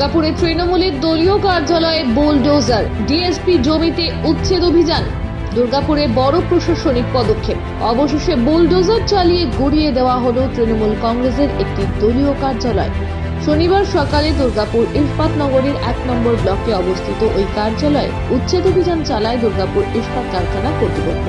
দুর্গাপুরে তৃণমূলের দলীয় কার্যালয়ে বুলডোজার, ডিএসপি জমিতে উচ্ছেদ অভিযান। দুর্গাপুরে বড় প্রশাসনিক পদক্ষেপ, অবশেষে বুলডোজার চালিয়ে গুড়িয়ে দেওয়া হলো তৃণমূল কংগ্রেসের একটি দলীয় কার্যালয়। শনিবার সকালে দুর্গাপুর ইস্পাত নগরীর 1 নম্বর ব্লকে অবস্থিত ওই কার্যালয়ে উচ্ছেদ অভিযান চালায় দুর্গাপুর ইস্পাত কারখানা কর্তৃপক্ষ।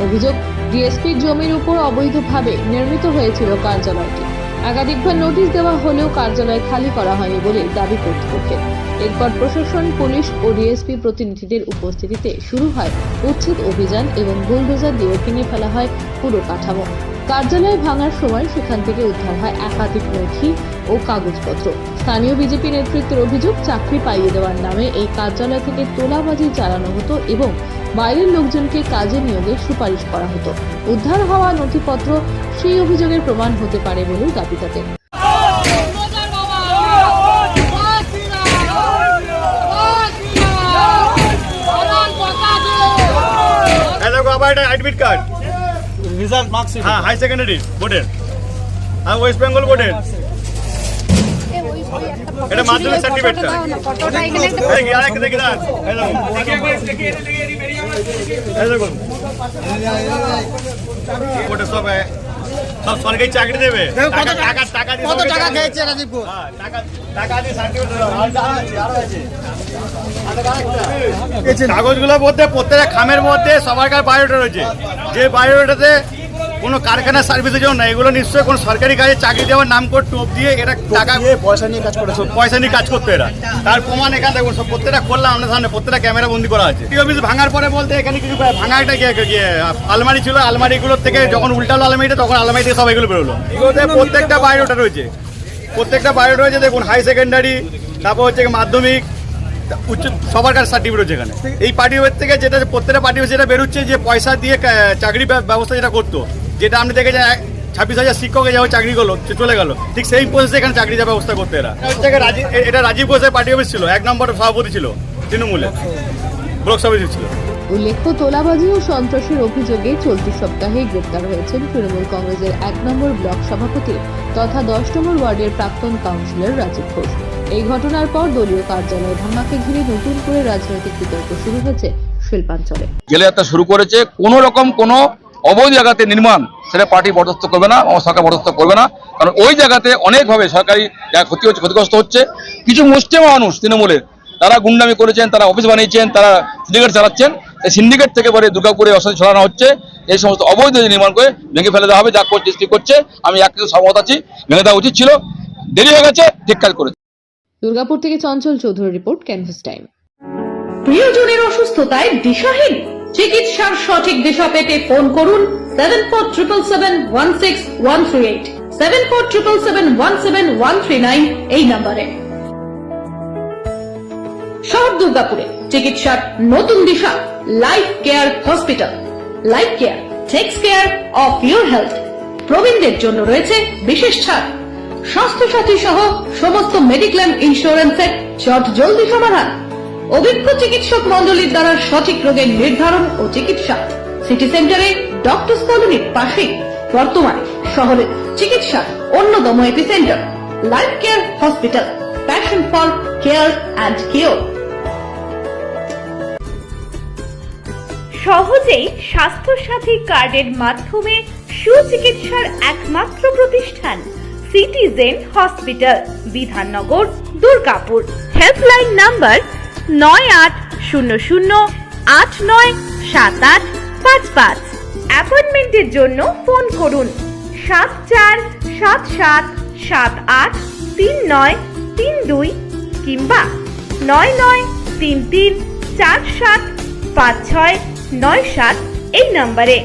অভিযোগ, ডিএসপির জমির উপর অবৈধভাবে নির্মিত হয়েছিল কার্যালয়টি। একাধিকবার নোটিশ দেওয়া হলেও কার্যালয় খালি করা হয়নি বলে দাবি কর্তৃপক্ষের। এরপর প্রশাসন, পুলিশ ও ডিএসপি প্রতিনিধিদের উপস্থিতিতে শুরু হয় উচ্ছেদ অভিযান এবং বুলডোজার দিয়ে ভেঙে ফেলা হয় পুরো কাঠামো। কার্যালয় ভাঙার সময় সেখান থেকে উদ্ধার হয় একাধিক নথি ও কাগজপত্র। স্থানীয় বিজেপি নেতৃত্বের অভিযোগ, চাকরি পাইয়ে দেওয়ার নামে এই কার্যালয় থেকে তোলাবাজি চালানো হতো এবং বাইরের লোকজনকে কাজে নিয়োগের সুপারিশ করা হতো। উদ্ধার হওয়া নথিপত্র সেই অভিযোগের প্রমাণ হতে পারে বলেও দাবি তাদের। एडमिट कार्ड, रिजल्ट मार्कशीट, हाँ हाई सेकेंडारी बोर्डेर, हाँ वेस्ट बेंगल बोर्डेर, এটা মাধ্যমিক সার্টিফিকেটটা এই গিয়ে আরেক দেখি না এই দেখুন ওটা সব সব সরকারি চাকরি দেবে। কত টাকা খেয়েছে রাজীবপুর? টাকা দিয়ে সার্টিফিকেট কাগজগুলোর মধ্যে প্রত্যেকটা খামের মধ্যে সবাইকার বায়োডাটা রয়েছে, যে বায়োডাটাতে কোনো কারখানার সার্ভিসের জন্য না, এগুলো নিশ্চয়ই কোনো সরকারি কাজে চাকরি দেওয়ার নাম করে টোপ দিয়ে এটা টাকা পয়সা নিয়ে কাজ করেছে, পয়সা নিয়ে কাজ করতো এরা। তার প্রমাণ এখানে দেখুন, সব প্রত্যেকটা করলাম আমাদের সামনে, প্রত্যেকটা ক্যামেরা বন্দি করা আছে। অফিস ভাঙার পরে বলতে এখানে কিছু ভাঙা একটা আলমারি ছিল, আলমারিগুলোর থেকে যখন উল্টালো আলমারিটা তখন আলমারি থেকে সব এগুলো বেরোলো। এগুলোতে প্রত্যেকটা বায়োডাটা রয়েছে, প্রত্যেকটা বায়োডাটা রয়েছে। দেখুন হাই সেকেন্ডারি, তারপর হচ্ছে মাধ্যমিক, উচ্চ সবার কাছে সার্টিফিকেট রয়েছে এখানে। এই পার্টি অফিস থেকে যেটা প্রত্যেকটা পার্টি অফিস যেটা বেরোচ্ছে, যে পয়সা দিয়ে চাকরি ব্যবস্থা যেটা করতো, যেটা আপনি দেখে যায় 26,000 শিক্ষক যাও চাকরি করলো চলে গেল, ঠিক সেই প্রসেসে এখানে চাকরি যাওয়ার ব্যবস্থা করতে এরা। এটা রাজীব ঘোষের পার্টি অফিস ছিল, 1 নম্বর সভাপতি ছিল তৃণমূলের, ব্লক সভাপতি ছিল। উল্লেখ্য, তোলাবাজি ও সন্ত্রাসের অভিযোগে চলতি সপ্তাহে গ্রেপ্তার হয়েছেন তৃণমূল কংগ্রেসের 1 নম্বর ব্লক সভাপতি তথা 10 নম্বর ওয়ার্ডের প্রাক্তন কাউন্সিলর রাজীব ঘোষ। এই ঘটনার পর দলীয় কার্যালয় ভাঙাকে ঘিরে নতুন করে রাজনৈতিক বিতর্ক শুরু হয়েছে শিল্পাঞ্চলে। জেলে যাত্রা শুরু করেছে, কোনো রকম কোনো অবৈধ জায়গাতে নির্মাণ সেটা পার্টি বরদাস্ত করবে না, সরকার বরদাস্ত করবে না। কারণ ওই জায়গাতে অনেকভাবে সরকারি ক্ষতি হচ্ছে, ক্ষতিগ্রস্ত হচ্ছে। কিছু মুষ্টিম মানুষ তৃণমূলের, তারা গুন্ডামি করেছেন, তারা অফিস বানিয়েছেন, তারা সিন্ডিকেট চালাচ্ছেন। এই সিন্ডিকেট থেকে পরে দুর্গাপুরে অশান্তি ছড়ানো হচ্ছে। এই সমস্ত অবৈধ নির্মাণ করে ভেঙে ফেলে দেওয়া হবে। যা করছে করছে, আমি একটু সহমত আছি, ভেঙে দেওয়া উচিত ছিল, দেরি হয়ে গেছে, ঠিক কাজ করেছে। দুর্গাপুর থেকে Chanchal Chowdhury report, canvas time. প্রিয়জনের অসুস্থতায় দিশাহীন, চিকিৎসার সঠিক দিশা পেতে ফোন করুন 7477716138, 7477171139 এই নম্বরে। শহর দুর্গাপুরে চিকিৎসার নতুন দিশা, Life Care Hospital. Life Care takes care of your health. প্রবীণদের জন্য রয়েছে বিশেষ ছাড়। স্বাস্থ্য সাথী সহ সমস্ত মেডিক্লেম ইন্স্যুরেন্সের চট জলদি সমাধান। অভিজ্ঞ চিকিৎসক মন্ডলীর দ্বারা সঠিক রোগের নির্ধারণ ও চিকিৎসা। সিটি সেন্টারে ডক্টরস কলোনির পাশেই বর্তমানে শহরের চিকিৎসার অন্যতম epicentre life Care hospital, passion for care and cure. সহজেই স্বাস্থ্যসাথী কার্ডের মাধ্যমে সুচিকিৎসার একমাত্র প্রতিষ্ঠান citizen hospital, Bidhannagar, Durgapur. Helpline number 9800897855। অ্যাপয়েন্টমেন্টের জন্য ফোন করুন 7477783932 কিংবা 9933475697 এই নম্বরে।